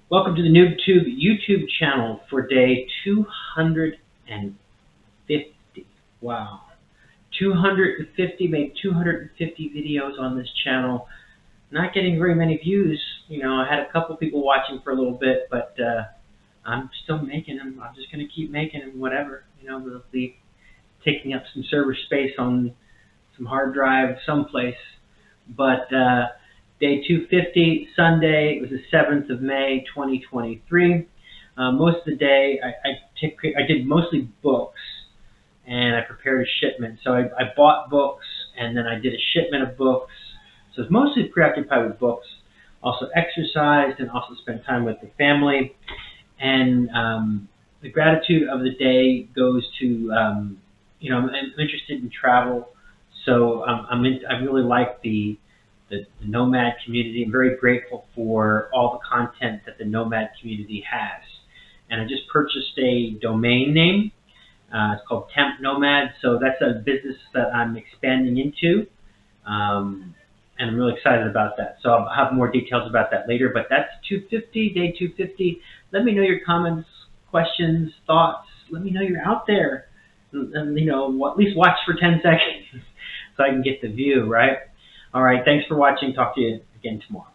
Welcome to the NoobTube YouTube channel for day 250. Wow. 250, made 250 videos on this channel. Not getting very many views. I had a couple people watching for a little bit, but I'm still making them. I'm just going to keep making them, whatever. They'll be taking up some server space on some hard drive someplace. But day 250, Sunday, it was the 7th of May, 2023. Most of the day, I did mostly books, and I prepared a shipment. So I bought books, and then I did a shipment of books. So I was mostly preoccupied with books. Also exercised and also spent time with the family. And the gratitude of the day goes to, I'm interested in travel. So I really like the Nomad community. I'm very grateful for all the content that the Nomad community has. And I just purchased a domain name. It's called Temp Nomad. So that's a business that I'm expanding into. And I'm really excited about that. So I'll have more details about that later. But that's 250, day 250. Let me know your comments, questions, thoughts. Let me know you're out there. And at least watch for 10 seconds so I can get the view, right? All right, thanks for watching. Talk to you again tomorrow.